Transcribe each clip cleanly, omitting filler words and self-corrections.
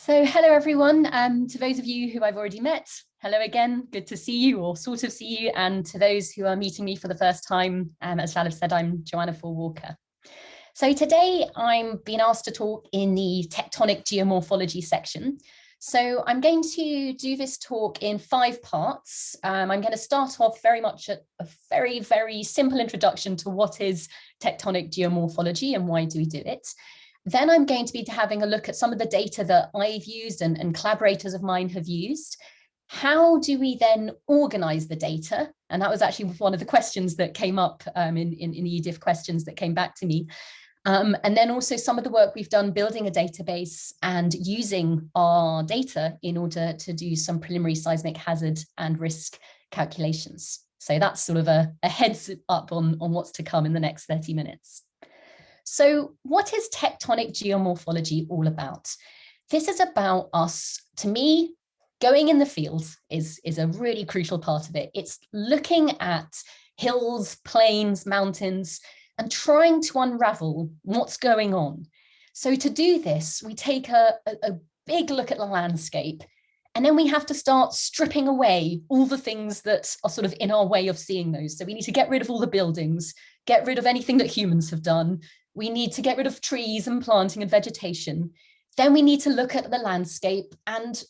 So hello everyone, to those of you who I've already met, hello again, good to see you or sort of see you, and to those who are meeting me for the first time, as Shad said, I'm Joanna Faure. So today I'm being asked to talk in the Tectonic Geomorphology section. So I'm going to do this talk in 5 parts. I'm going to start off very much at a very simple introduction to what is tectonic geomorphology and why do we do it. Then I'm going to be having a look at some of the data that I've used and collaborators of mine have used. How do we then organize the data? And that was actually one of the questions that came up in the Edith questions that came back to me. And then also some of the work we've done building a database and using our data in order to do some preliminary seismic hazard and risk calculations. So that's sort of a heads up on what's to come in the next 30 minutes. So what is tectonic geomorphology all about? This is about us, to me, going in the field is a really crucial part of it. It's looking at hills, plains, mountains, and trying to unravel what's going on. So to do this, we take a big look at the landscape, and then we have to start stripping away all the things that are sort of in our way of seeing those. So we need to get rid of all the buildings, get rid of anything that humans have done. We need to get rid of trees and planting and vegetation. Then we need to look at the landscape and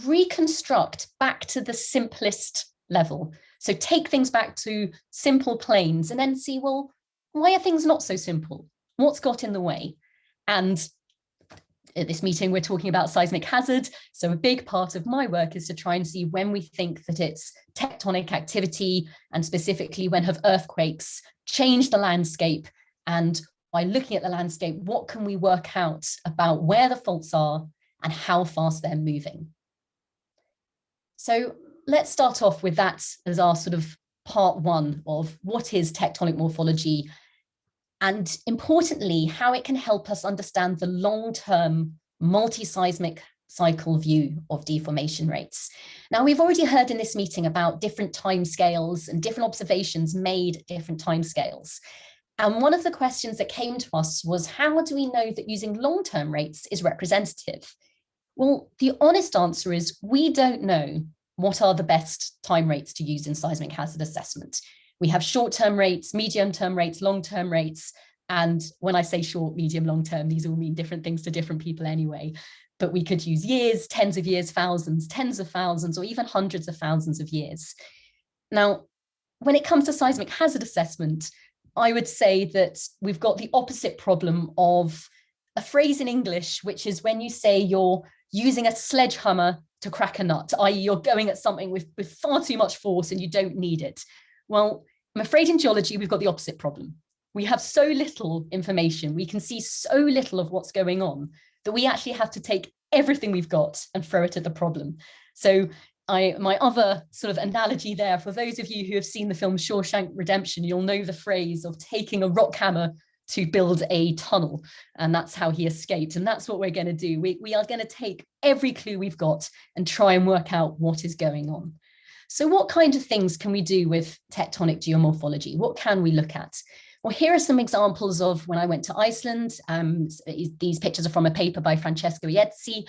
reconstruct back to the simplest level. So take things back to simple plains and then see, well, why are things not so simple? What's got in the way? And at this meeting, we're talking about seismic hazard. So a big part of my work is to try and see when we think that it's tectonic activity, and specifically when have earthquakes changed the landscape, and by looking at the landscape, what can we work out about where the faults are and how fast they're moving? So let's start off with that as our sort of part 1 of what is tectonic morphology, and importantly, how it can help us understand the long-term multi-seismic cycle view of deformation rates. Now, we've already heard in this meeting about different timescales and different observations made at different timescales. And one of the questions that came to us was, how do we know that using long-term rates is representative? Well, the honest answer is we don't know what are the best time rates to use in seismic hazard assessment. We have short-term rates, medium-term rates, long-term rates. And when I say short, medium, long-term, these all mean different things to different people anyway. But we could use years, tens of years, thousands, tens of thousands, or even hundreds of thousands of years. Now, when it comes to seismic hazard assessment, I would say that we've got the opposite problem of a phrase in English, which is when you say you're using a sledgehammer to crack a nut, i.e. you're going at something with far too much force and you don't need it. Well, I'm afraid in geology, we've got the opposite problem. We have so little information, we can see so little of what's going on, that we actually have to take everything we've got and throw it at the problem. So my other sort of analogy there, for those of you who have seen the film Shawshank Redemption, you'll know the phrase of taking a rock hammer to build a tunnel, and that's how he escaped. And that's what we're going to do. We are going to take every clue we've got and try and work out what is going on. So what kind of things can we do with tectonic geomorphology? What can we look at? Well, here are some examples of when I went to Iceland. These pictures are from a paper by Francesco Iezzi.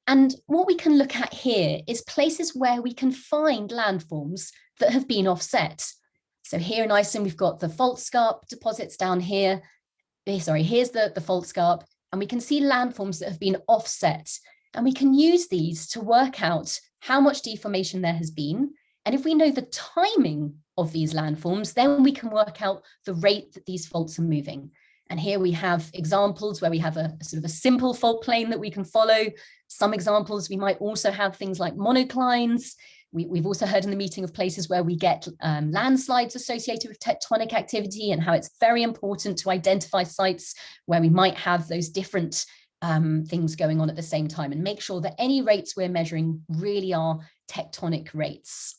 And what we can look at here is places where we can find landforms that have been offset. So here in Iceland, we've got the fault scarp deposits down here. Sorry, here's the fault scarp, and we can see landforms that have been offset. And we can use these to work out how much deformation there has been. And if we know the timing of these landforms, then we can work out the rate that these faults are moving. And here we have examples where we have a sort of a simple fault plane that we can follow. Some examples, we might also have things like monoclines. We've also heard in the meeting of places where we get landslides associated with tectonic activity, and how it's very important to identify sites where we might have those different things going on at the same time, and make sure that any rates we're measuring really are tectonic rates.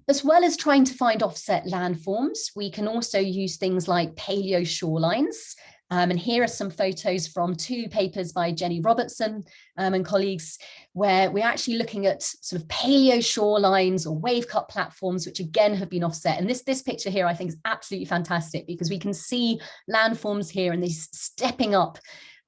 As well as trying to find offset landforms, we can also use things like paleo shorelines. And here are some photos from 2 papers by Jenny Robertson and colleagues, where we're actually looking at sort of paleo shorelines or wave cut platforms, which again have been offset. And this picture here, I think, is absolutely fantastic, because we can see landforms here and these stepping up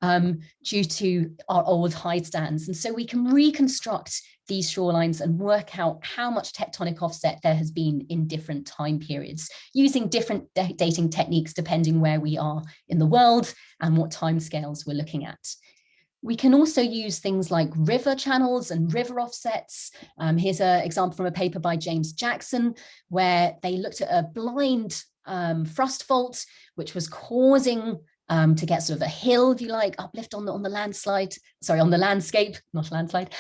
due to our old hide stands. And so we can reconstruct these shorelines and work out how much tectonic offset there has been in different time periods, using different dating techniques depending where we are in the world and what timescales we're looking at. We can also use things like river channels and river offsets. Here's an example from a paper by James Jackson, where they looked at a blind thrust fault, which was causing to get sort of a hill, if you like, uplift on the landslide, sorry, on the landscape, not a landslide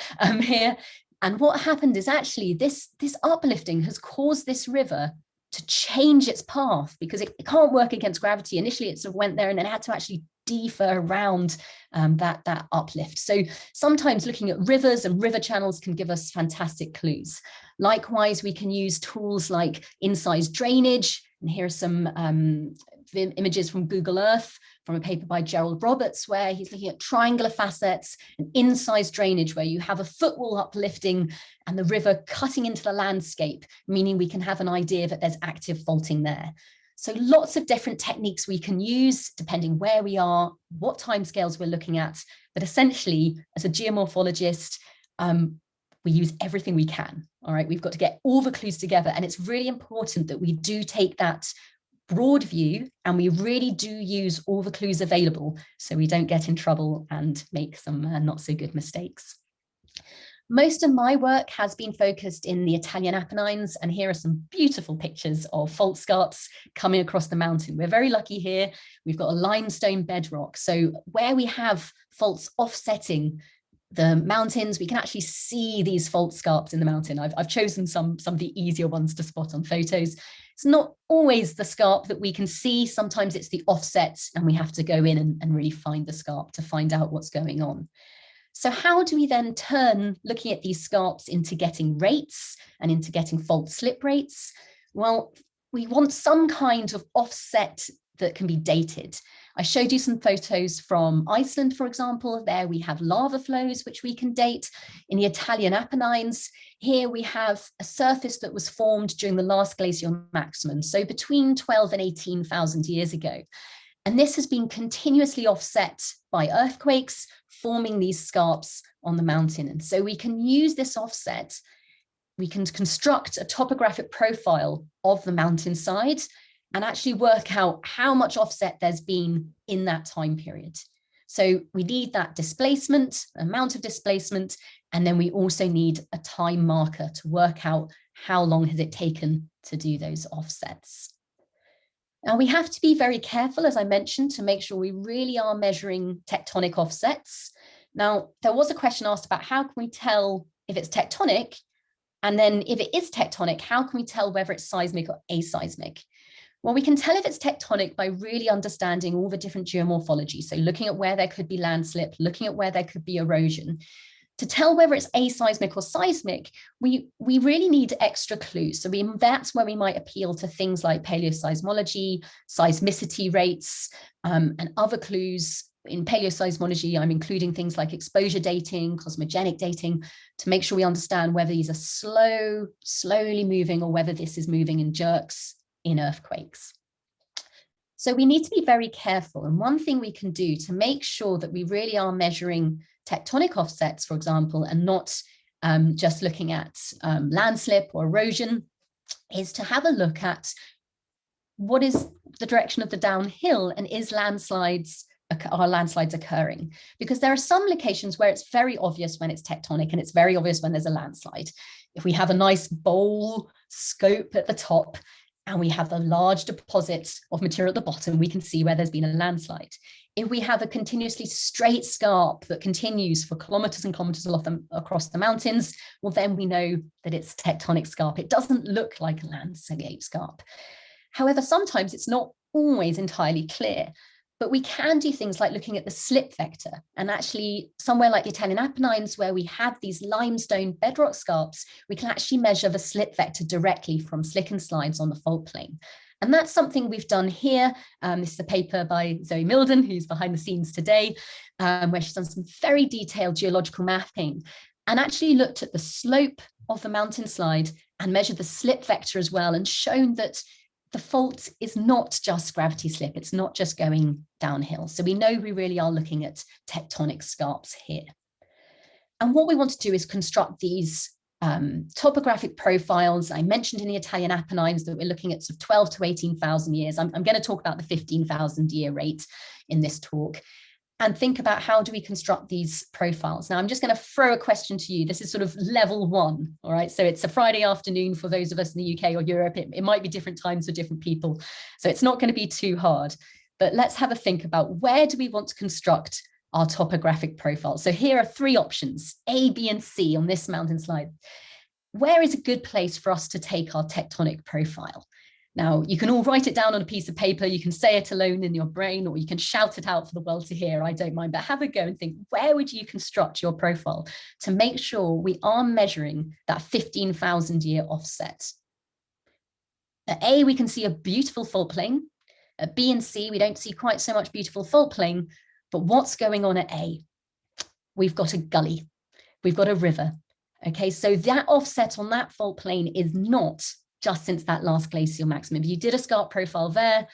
here. And what happened is actually this uplifting has caused this river to change its path because it can't work against gravity. Initially, it sort of went there and then it had to actually defer around that uplift. So sometimes looking at rivers and river channels can give us fantastic clues. Likewise, we can use tools like incised drainage. And here are some images from Google Earth from a paper by Gerald Roberts, where he's looking at triangular facets and incised drainage, where you have a footwall uplifting and the river cutting into the landscape, meaning we can have an idea that there's active faulting there. So lots of different techniques we can use depending where we are, what timescales we're looking at. But essentially, as a geomorphologist, we use everything we can. All right, we've got to get all the clues together. And it's really important that we do take that broad view and we really do use all the clues available so we don't get in trouble and make some not so good mistakes. Most of my work has been focused in the Italian Apennines, and here are some beautiful pictures of fault scarps coming across the mountain. We're very lucky here. We've got a limestone bedrock. So where we have faults offsetting the mountains, we can actually see these fault scarps in the mountain. I've chosen some of the easier ones to spot on photos. It's not always the scarp that we can see. Sometimes it's the offset and we have to go in and really find the scarp to find out what's going on. So how do we then turn looking at these scarps into getting rates and into getting fault slip rates? Well, we want some kind of offset that can be dated. I showed you some photos from Iceland, for example. There we have lava flows, which we can date. In the Italian Apennines, here we have a surface that was formed during the last glacial maximum, so between 12 and 18,000 years ago. And this has been continuously offset by earthquakes, forming these scarps on the mountain. And so we can use this offset, we can construct a topographic profile of the mountainside and actually work out how much offset there's been in that time period. So we need that displacement, amount of displacement, and then we also need a time marker to work out how long has it taken to do those offsets. Now, we have to be very careful, as I mentioned, to make sure we really are measuring tectonic offsets. Now, there was a question asked about how can we tell if it's tectonic? And then if it is tectonic, how can we tell whether it's seismic or aseismic? Well, we can tell if it's tectonic by really understanding all the different geomorphology. So looking at where there could be landslip, looking at where there could be erosion. To tell whether it's aseismic or seismic, we really need extra clues. So that's where we might appeal to things like paleoseismology, seismicity rates, and other clues. In paleoseismology, I'm including things like exposure dating, cosmogenic dating, to make sure we understand whether these are slowly moving, or whether this is moving in jerks in earthquakes. So we need to be very careful. And one thing we can do to make sure that we really are measuring tectonic offsets, for example, and not just looking at landslip or erosion, is to have a look at what is the direction of the downhill, and are landslides occurring? Because there are some locations where it's very obvious when it's tectonic and it's very obvious when there's a landslide. If we have a nice bowl scope at the top and we have a large deposit of material at the bottom, we can see where there's been a landslide. If we have a continuously straight scarp that continues for kilometers and kilometers across the mountains, well, then we know that it's tectonic scarp. It doesn't look like a landscape scarp. However, sometimes it's not always entirely clear, but we can do things like looking at the slip vector. And actually, somewhere like the Italian Apennines, where we have these limestone bedrock scarps, we can actually measure the slip vector directly from slick and slides on the fault plane. And that's something we've done here. This is a paper by Zoe Milden, who's behind the scenes today, where she's done some very detailed geological mapping and actually looked at the slope of the mountain slide and measured the slip vector as well, and shown that the fault is not just gravity slip. It's not just going downhill. So we know we really are looking at tectonic scarps here. And what we want to do is construct these topographic profiles. I mentioned in the Italian Apennines that we're looking at sort of 12 to 18,000 years. I'm going to talk about the 15,000 year rate in this talk, and think about how do we construct these profiles. Now, I'm just going to throw a question to you. This is sort of level 1, all right? So it's a Friday afternoon for those of us in the UK or Europe. It might be different times for different people. So it's not going to be too hard, but let's have a think about where do we want to construct our topographic profile. So here are 3 options, A, B, and C on this mountain slide. Where is a good place for us to take our tectonic profile? Now, you can all write it down on a piece of paper, you can say it alone in your brain, or you can shout it out for the world to hear, I don't mind, but have a go and think, where would you construct your profile to make sure we are measuring that 15,000 year offset? At A, we can see a beautiful fault plane. At B and C, we don't see quite so much beautiful fault plane, but what's going on at A? We've got a gully, we've got a river. Okay, so that offset on that fault plane is not just since that last glacial maximum. If you did a scarp profile there,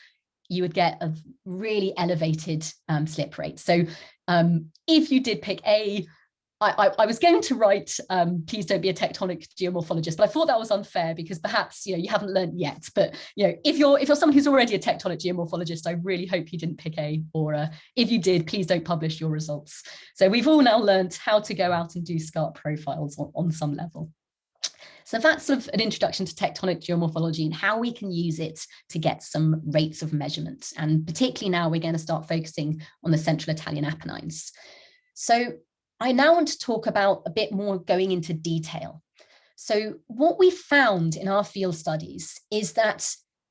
you would get a really elevated slip rate. So if you did pick A, I was going to write, please don't be a tectonic geomorphologist, but I thought that was unfair because perhaps you haven't learned yet. But if you're someone who's already a tectonic geomorphologist, I really hope you didn't pick A. Or if you did, please don't publish your results. So we've all now learned how to go out and do scarp profiles on some level. So that's sort of an introduction to tectonic geomorphology and how we can use it to get some rates of measurement. And particularly now we're going to start focusing on the central Italian Apennines. So I now want to talk about a bit more going into detail. So what we found in our field studies is that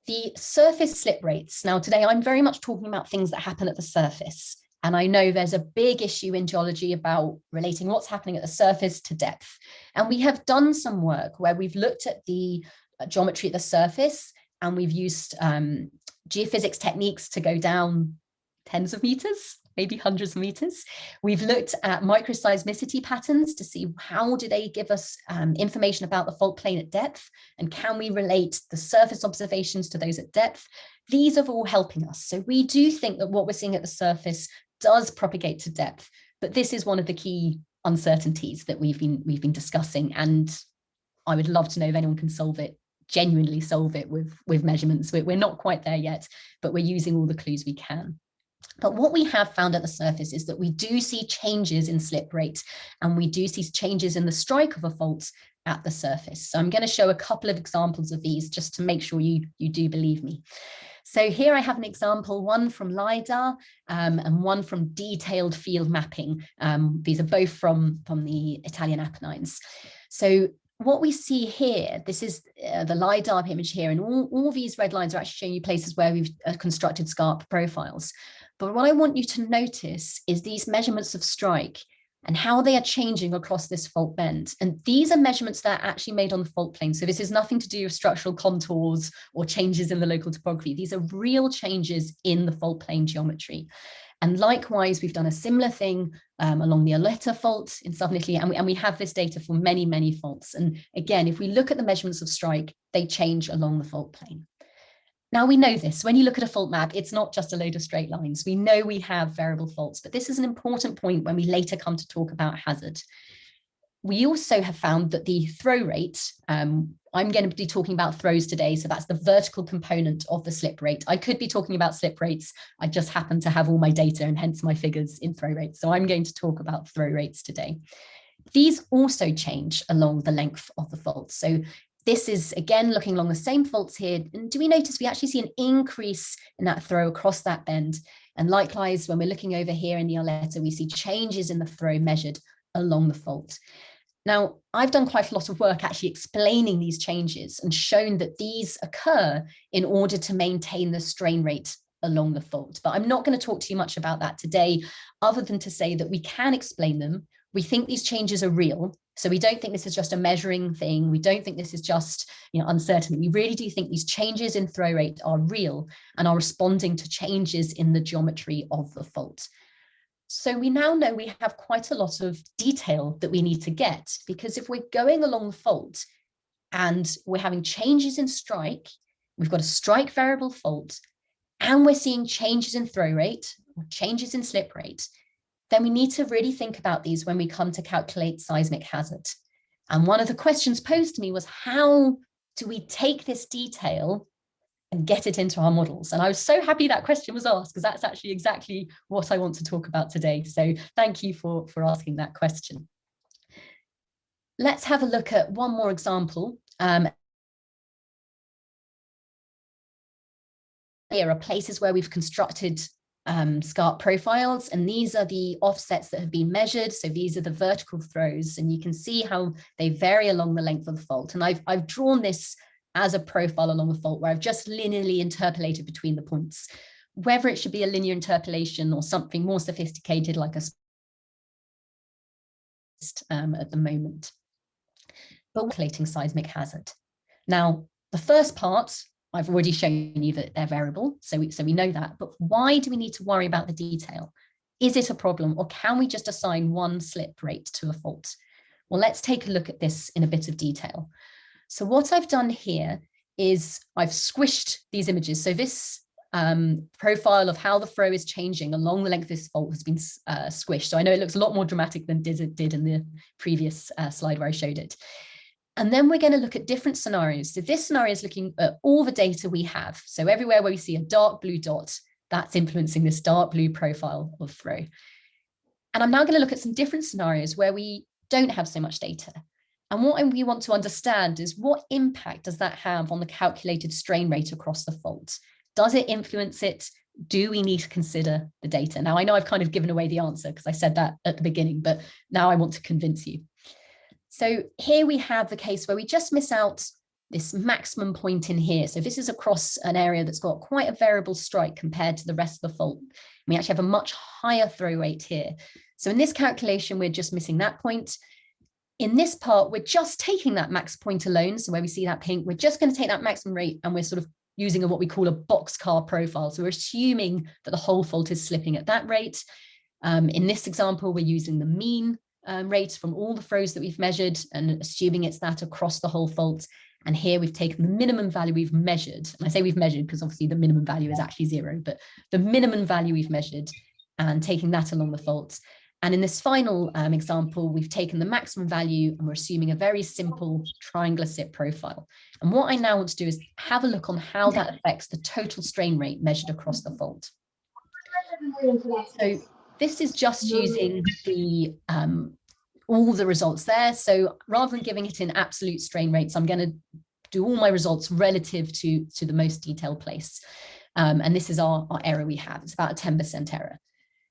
the surface slip rates, now today I'm very much talking about things that happen at the surface. And I know there's a big issue in geology about relating what's happening at the surface to depth. And we have done some work where we've looked at the geometry at the surface and we've used geophysics techniques to go down tens of meters, maybe hundreds of meters. We've looked at microseismicity patterns to see how do they give us information about the fault plane at depth, and can we relate the surface observations to those at depth? These are all helping us. So we do think that what we're seeing at the surface does propagate to depth, but this is one of the key uncertainties that we've been discussing, and I would love to know if anyone can solve it, genuinely solve it with measurements. We're not quite there yet, but we're using all the clues we can. But what we have found at the surface is that we do see changes in slip rate, and we do see changes in the strike of a fault at the surface. So I'm going to show a couple of examples of these just to make sure you do believe me. So here I have an example, one from LiDAR and one from detailed field mapping. These are both from the Italian Apennines. So what we see here, this is the LiDAR image here, and all these red lines are actually showing you places where we've constructed scarp profiles. But what I want you to notice is these measurements of strike and how they are changing across this fault bend. And these are measurements that are actually made on the fault plane. So this is nothing to do with structural contours or changes in the local topography. These are real changes in the fault plane geometry. And likewise, we've done a similar thing along the Oletta fault in southern Italy, and we have this data for many, many faults. And again, if we look at the measurements of strike, they change along the fault plane. Now we know this, when you look at a fault map, it's not just a load of straight lines. We know we have variable faults, but this is an important point when we later come to talk about hazard. We also have found that the throw rate, I'm going to be talking about throws today, so that's the vertical component of the slip rate. I could be talking about slip rates, I just happen to have all my data and hence my figures in throw rates. So I'm going to talk about throw rates today. These also change along the length of the fault. So this is, again, looking along the same faults here. And do we notice we actually see an increase in that throw across that bend? And likewise, when we're looking over here in the Oletta, we see changes in the throw measured along the fault. Now, I've done quite a lot of work actually explaining these changes and shown that these occur in order to maintain the strain rate along the fault. But I'm not going to talk too much about that today, other than to say that we can explain them. We think these changes are real. So we don't think this is just a measuring thing. We don't think this is just uncertainty. We really do think these changes in throw rate are real and are responding to changes in the geometry of the fault. So we now know we have quite a lot of detail that we need to get, because if we're going along the fault and we're having changes in strike, we've got a strike variable fault, and we're seeing changes in throw rate, or changes in slip rate, then we need to really think about these when we come to calculate seismic hazard. And one of the questions posed to me was, how do we take this detail and get it into our models? And I was so happy that question was asked, because that's actually exactly what I want to talk about today. So thank you for asking that question. Let's have a look at one more example. Here are places where we've constructed scarp profiles, and these are the offsets that have been measured. So these are the vertical throws, and you can see how they vary along the length of the fault. And I've drawn this as a profile along the fault where I've just linearly interpolated between the points. Whether it should be a linear interpolation or something more sophisticated like a at the moment. But calculating seismic hazard. Now, the first part, I've already shown you that they're variable, so we know that. But why do we need to worry about the detail? Is it a problem, or can we just assign one slip rate to a fault? Well, let's take a look at this in a bit of detail. So what I've done here is I've squished these images. So this profile of how the throw is changing along the length of this fault has been squished. So I know it looks a lot more dramatic than it did in the previous slide where I showed it. And then we're going to look at different scenarios. So this scenario is looking at all the data we have. So everywhere where we see a dark blue dot, that's influencing this dark blue profile of throw. And I'm now going to look at some different scenarios where we don't have so much data. And what we want to understand is, what impact does that have on the calculated strain rate across the fault? Does it influence it? Do we need to consider the data? Now, I know I've kind of given away the answer because I said that at the beginning, but now I want to convince you. So here we have the case where we just miss out this maximum point in here. So this is across an area that's got quite a variable strike compared to the rest of the fault. We actually have a much higher throw rate here. So in this calculation, we're just missing that point. In this part, we're just taking that max point alone. So where we see that pink, we're just going to take that maximum rate, and we're sort of using what we call a boxcar profile. So we're assuming that the whole fault is slipping at that rate. In this example, we're using the mean rate from all the throws that we've measured and assuming it's that across the whole fault. And here we've taken the minimum value we've measured. And I say we've measured because obviously the minimum value is actually 0, but the minimum value we've measured and taking that along the fault. And in this final example, we've taken the maximum value and we're assuming a very simple triangular SIP profile. And what I now want to do is have a look on how that affects the total strain rate measured across the fault. So this is just using the all the results there. So rather than giving it in absolute strain rates, I'm going to do all my results relative to the most detailed place. And this is our error we have. It's about a 10% error.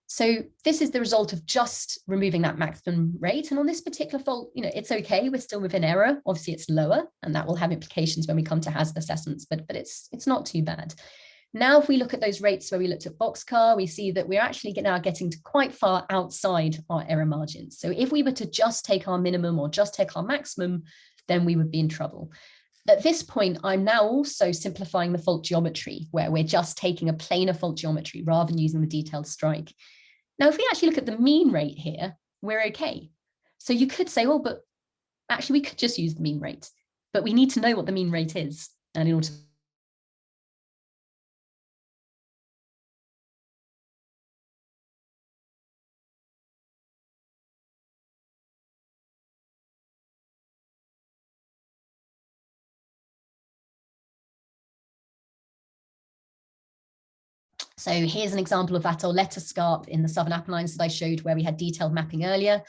So this is the result of just removing that maximum rate. And on this particular fault, you know, it's okay. We're still within error. Obviously, it's lower, and that will have implications when we come to hazard assessments, but it's not too bad. Now, if we look at those rates where we looked at boxcar, we see that we're actually now getting to quite far outside our error margins. So if we were to just take our minimum or just take our maximum, then we would be in trouble. At this point, I'm now also simplifying the fault geometry, where we're just taking a planar fault geometry rather than using the detailed strike. Now, if we actually look at the mean rate here, we're okay. So you could say, oh, but actually we could just use the mean rate, but we need to know what the mean rate is. And in order to So here's an example of that Oletta scarp in the Southern Apennines that I showed, where we had detailed mapping earlier.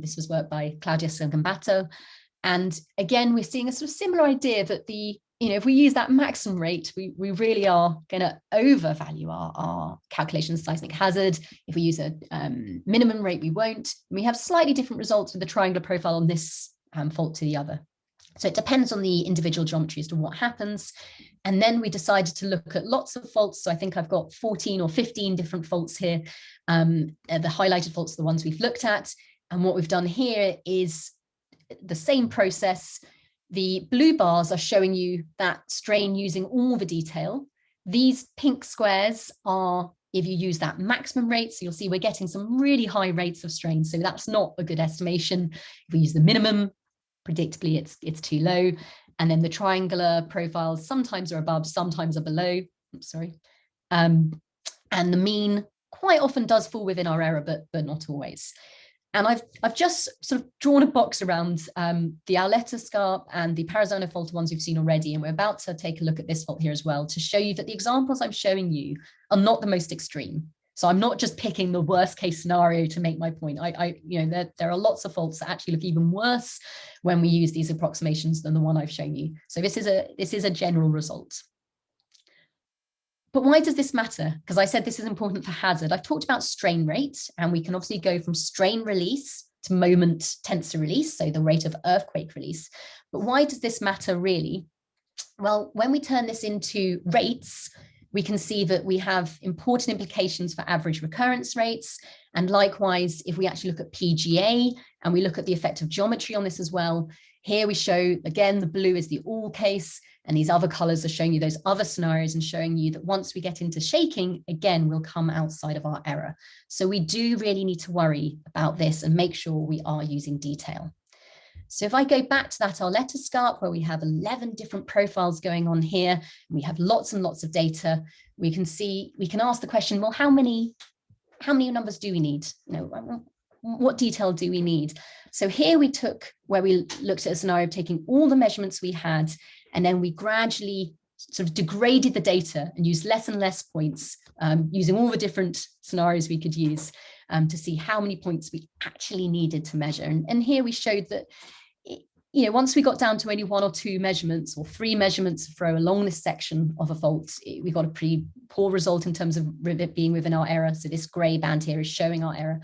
This was work by Claudia Sergambato. And again, we're seeing a sort of similar idea that if we use that maximum rate, we really are going to overvalue our calculation of seismic hazard. If we use a minimum rate, we won't. We have slightly different results with the triangular profile on this fault to the other. So it depends on the individual geometry as to what happens. And then we decided to look at lots of faults. So I think I've got 14 or 15 different faults here. The highlighted faults are the ones we've looked at. And what we've done here is the same process. The blue bars are showing you that strain using all the detail. These pink squares are if you use that maximum rate. So you'll see we're getting some really high rates of strain. So that's not a good estimation. If we use the minimum, predictably it's too low. And then the triangular profiles sometimes are above, sometimes are below. Oops, sorry. And the mean quite often does fall within our error, but not always. And I've just sort of drawn a box around the Auletta scarp and the Parazzano fault, ones we've seen already. And we're about to take a look at this fault here as well to show you that the examples I'm showing you are not the most extreme. So I'm not just picking the worst case scenario to make my point. There are lots of faults that actually look even worse when we use these approximations than the one I've shown you. So this is a general result. But why does this matter? Because I said this is important for hazard. I've talked about strain rate, and we can obviously go from strain release to moment tensor release, so the rate of earthquake release. But why does this matter really? Well, when we turn this into rates, we can see that we have important implications for average recurrence rates. And likewise, if we actually look at PGA and we look at the effect of geometry on this as well, here we show, again, the blue is the all case, and these other colors are showing you those other scenarios and showing you that once we get into shaking, again, we'll come outside of our error. So we do really need to worry about this and make sure we are using detail. So if I go back to that Auletta scarp where we have 11 different profiles going on here, and we have lots and lots of data, we can ask the question, well, how many numbers do we need? What detail do we need? So here we took where we looked at a scenario of taking all the measurements we had, and then we gradually sort of degraded the data and used less and less points, using all the different scenarios we could use to see how many points we actually needed to measure. And here we showed that, once we got down to only 1 or 2 measurements or 3 measurements to throw along this section of a fault, we got a pretty poor result in terms of it being within our error. So this gray band here is showing our error.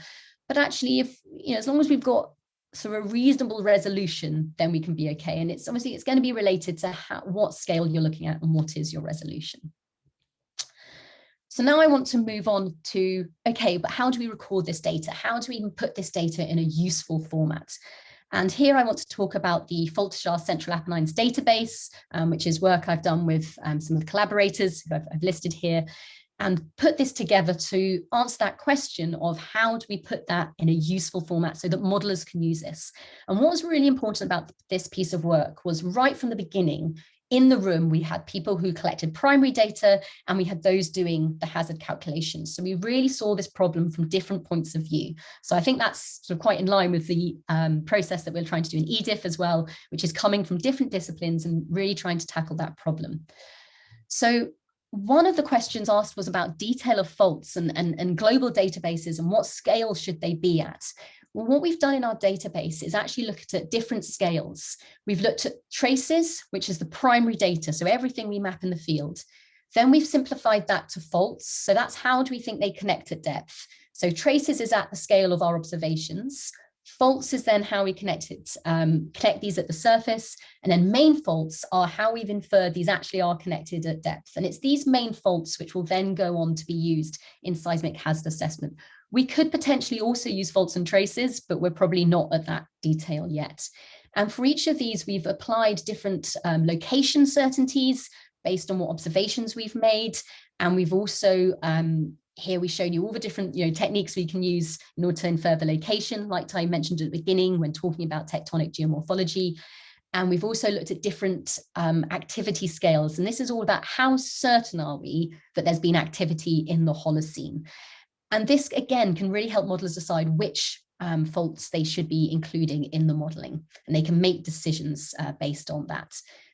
But actually, as long as we've got sort of a reasonable resolution, then we can be okay. And it's obviously, it's going to be related to what scale you're looking at and what is your resolution. So now I want to move on to, okay, but how do we record this data? How do we even put this data in a useful format? And here I want to talk about the Fault-SHA Central Apennines database, which is work I've done with some of the collaborators who I've listed here, and put this together to answer that question of how do we put that in a useful format so that modelers can use this. And what was really important about this piece of work was right from the beginning, in the room, we had people who collected primary data and we had those doing the hazard calculations. So we really saw this problem from different points of view. So I think that's sort of quite in line with the process that we're trying to do in Edith as well, which is coming from different disciplines and really trying to tackle that problem. So one of the questions asked was about detail of faults and global databases and what scale should they be at. Well, what we've done in our database is actually looked at different scales. We've looked at traces, which is the primary data, so everything we map in the field. Then we've simplified that to faults. So that's how do we think they connect at depth. So traces is at the scale of our observations. Faults is then how we connect these at the surface. And then main faults are how we've inferred these actually are connected at depth. And it's these main faults which will then go on to be used in seismic hazard assessment. We could potentially also use faults and traces, but we're probably not at that detail yet. And for each of these, we've applied different location certainties based on what observations we've made. And we've also, here we showed you all the different techniques we can use in order to infer the location, like I mentioned at the beginning when talking about tectonic geomorphology. And we've also looked at different activity scales. And this is all about how certain are we that there's been activity in the Holocene. And this, again, can really help modelers decide which faults they should be including in the modeling. And they can make decisions based on that.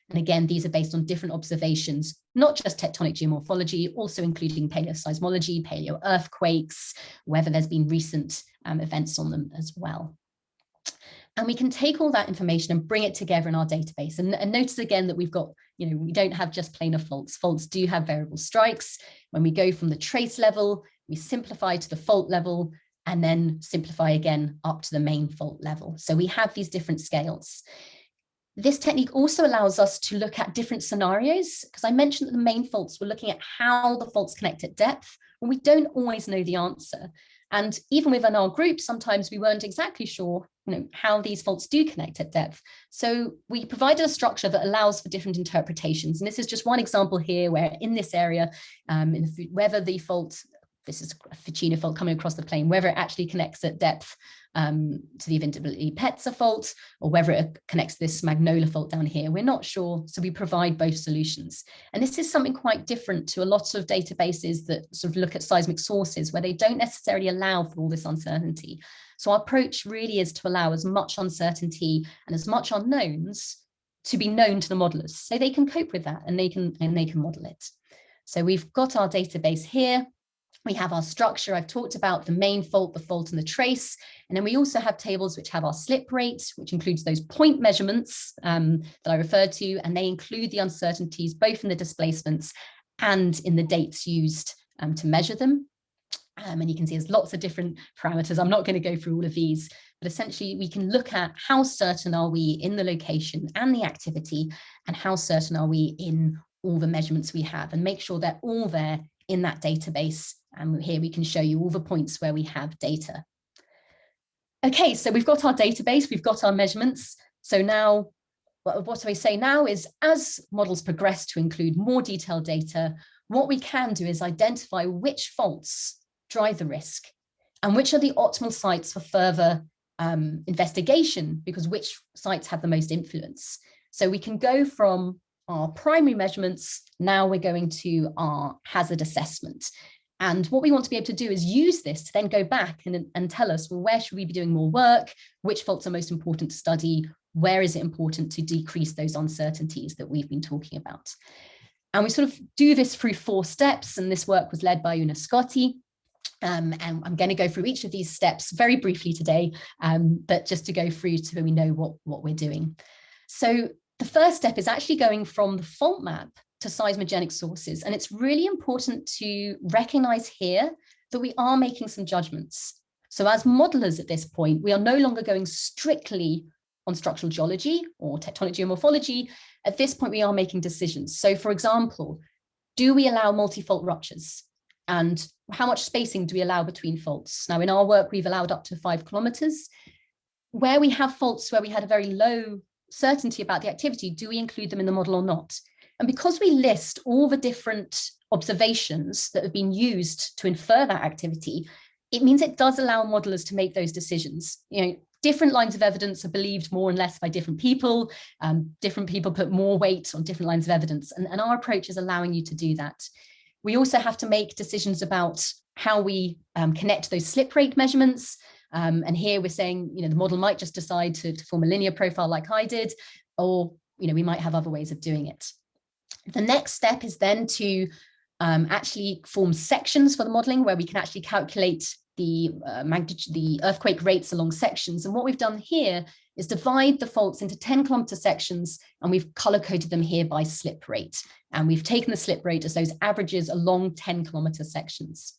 And again, these are based on different observations, not just tectonic geomorphology, also including paleoseismology, paleo-earthquakes, whether there's been recent events on them as well. And we can take all that information and bring it together in our database. And notice again that we've got, we don't have just planar faults. Faults do have variable strikes. When we go from the trace level, we simplify to the fault level and then simplify again up to the main fault level. So we have these different scales. This technique also allows us to look at different scenarios, because I mentioned that the main faults were looking at how the faults connect at depth, and we don't always know the answer. And even within our group, sometimes we weren't exactly sure how these faults do connect at depth. So we provided a structure that allows for different interpretations. And this is just one example here where in this area, whether the fault this is a Ficino fault coming across the plane, whether it actually connects at depth to the Evintabili-Petzer fault, or whether it connects to this Magnolia fault down here. We're not sure, so we provide both solutions. And this is something quite different to a lot of databases that sort of look at seismic sources, where they don't necessarily allow for all this uncertainty. So our approach really is to allow as much uncertainty and as much unknowns to be known to the modelers, so they can cope with that and they can model it. So we've got our database here. We have our structure. I've talked about the main fault, the fault, and the trace. And then we also have tables which have our slip rate, which includes those point measurements that I referred to, and they include the uncertainties both in the displacements and in the dates used to measure them. And you can see there's lots of different parameters. I'm not going to go through all of these, but essentially we can look at how certain are we in the location and the activity, and how certain are we in all the measurements we have, and make sure they're all there in that database. And here we can show you all the points where we have data. Okay, so we've got our database, we've got our measurements. So now, what do I say now is, as models progress to include more detailed data, what we can do is identify which faults drive the risk and which are the optimal sites for further investigation, because which sites have the most influence. So we can go from our primary measurements, now we're going to our hazard assessment. And what we want to be able to do is use this to then go back and tell us, well, where should we be doing more work? Which faults are most important to study? Where is it important to decrease those uncertainties that we've been talking about? And we sort of do this through 4 steps, and this work was led by Una Scotti. And I'm going to go through each of these steps very briefly today, but just to go through so we know what we're doing. So the first step is actually going from the fault map to seismogenic sources. And it's really important to recognize here that we are making some judgments. So as modelers at this point, we are no longer going strictly on structural geology or tectonic geomorphology. At this point, we are making decisions. So for example, do we allow multi-fault ruptures? And how much spacing do we allow between faults? Now, in our work, we've allowed up to 5 kilometers. Where we have faults where we had a very low certainty about the activity, do we include them in the model or not? And because we list all the different observations that have been used to infer that activity, it means it does allow modelers to make those decisions. You know, different lines of evidence are believed more and less by different people. Different people put more weight on different lines of evidence. And our approach is allowing you to do that. We also have to make decisions about how we connect those slip rate measurements. And here we're saying, you know, the model might just decide to form a linear profile like I did, or, you know, we might have other ways of doing it. The next step is then to actually form sections for the modeling, where we can actually calculate the magnitude, the earthquake rates along sections. And what we've done here is divide the faults into 10-kilometer sections, and we've color coded them here by slip rate. And we've taken the slip rate as those averages along 10-kilometer sections.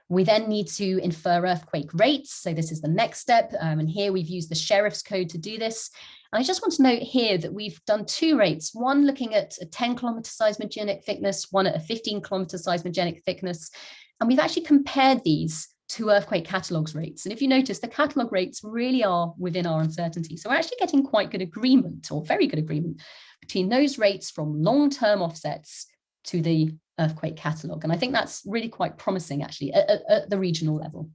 We then need to infer earthquake rates. So this is the next step. And here we've used the sheriff's code to do this. And I just want to note here that we've done 2 rates, one looking at a 10-kilometer seismogenic thickness, one at a 15-kilometer seismogenic thickness. And we've actually compared these to earthquake catalogues rates. And if you notice, the catalogue rates really are within our uncertainty. So we're actually getting quite good agreement, or very good agreement, between those rates from long-term offsets to the earthquake catalogue. And I think that's really quite promising, actually, at the regional level.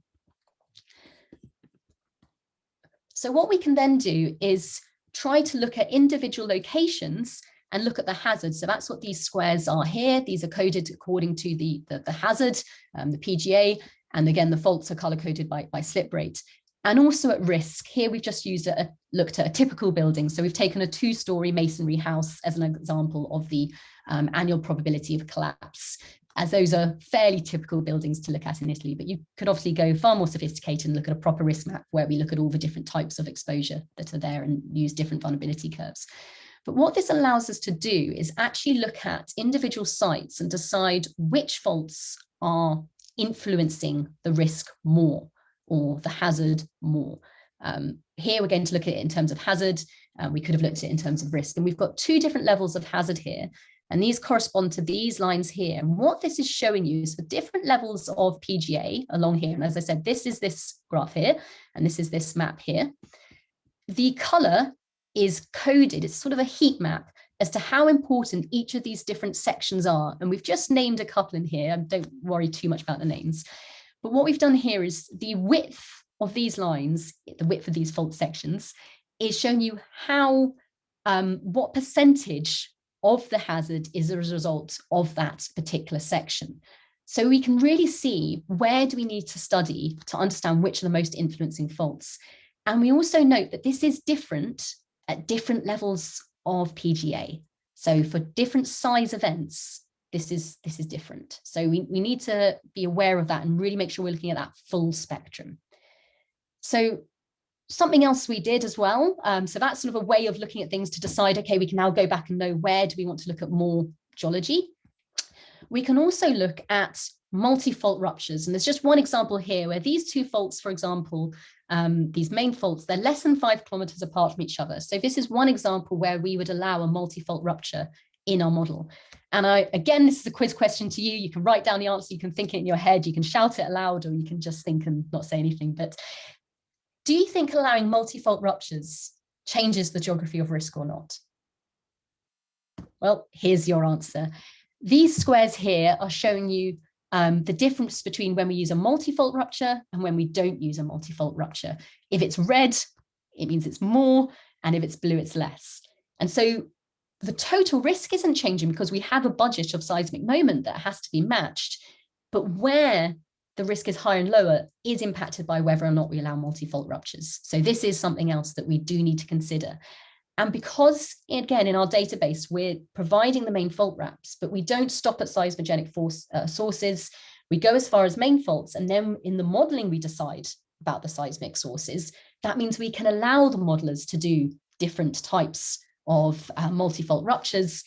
So what we can then do is try to look at individual locations and look at the hazards. So that's what these squares are here. These are coded according to the hazard, the PGA. And again, the faults are color-coded by slip rate. And also at risk. Here we've just looked at a typical building. So we've taken a 2-story masonry house as an example of the annual probability of collapse, as those are fairly typical buildings to look at in Italy. But you could obviously go far more sophisticated and look at a proper risk map, where we look at all the different types of exposure that are there and use different vulnerability curves. But what this allows us to do is actually look at individual sites and decide which faults are influencing the risk more, or the hazard more. Here we're going to look at it in terms of hazard. We could have looked at it in terms of risk. And we've got 2 different levels of hazard here. And these correspond to these lines here. And what this is showing you is for different levels of PGA along here. And as I said, this is this graph here, and this is this map here. The color is coded, it's sort of a heat map as to how important each of these different sections are. And we've just named a couple in here. Don't worry too much about the names. But what we've done here is the width of these lines, the width of these fault sections, is showing you how, what percentage of the hazard is as a result of that particular section. So we can really see where do we need to study to understand which are the most influencing faults. And we also note that this is different at different levels of PGA. So for different size events, this is different. So we need to be aware of that and really make sure we're looking at that full spectrum. So something else we did as well, so that's sort of a way of looking at things to decide, okay, we can now go back and know where do we want to look at more geology. We can also look at multi-fault ruptures. And there's just one example here where these two faults, for example, these main faults, they're less than 5 kilometers apart from each other. So this is one example where we would allow a multi-fault rupture in our model. And again, this is a quiz question to you. You can write down the answer, you can think it in your head, you can shout it aloud, or you can just think and not say anything. But do you think allowing multi-fault ruptures changes the geography of risk or not? Well, here's your answer. These squares here are showing you the difference between when we use a multi-fault rupture and when we don't use a multi-fault rupture. If it's red, it means it's more, and if it's blue, it's less. And so the total risk isn't changing because we have a budget of seismic moment that has to be matched, but where the risk is higher and lower is impacted by whether or not we allow multi-fault ruptures. So this is something else that we do need to consider. And because, again, in our database, we're providing the main fault wraps, but we don't stop at seismogenic sources. We go as far as main faults, and then in the modeling, we decide about the seismic sources. That means we can allow the modelers to do different types of multi-fault ruptures,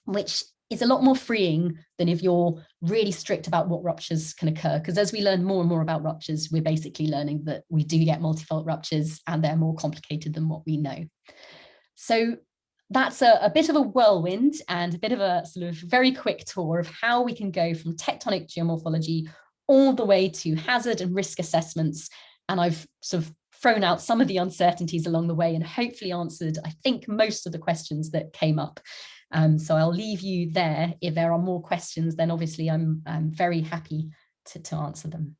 which is a lot more freeing than if you're really strict about what ruptures can occur. Because as we learn more and more about ruptures, we're basically learning that we do get multi-fault ruptures and they're more complicated than what we know. So that's a bit of a whirlwind and a bit of a sort of very quick tour of how we can go from tectonic geomorphology all the way to hazard and risk assessments. And I've sort of thrown out some of the uncertainties along the way and hopefully answered, I think, most of the questions that came up. So I'll leave you there. If there are more questions, then obviously I'm very happy to answer them.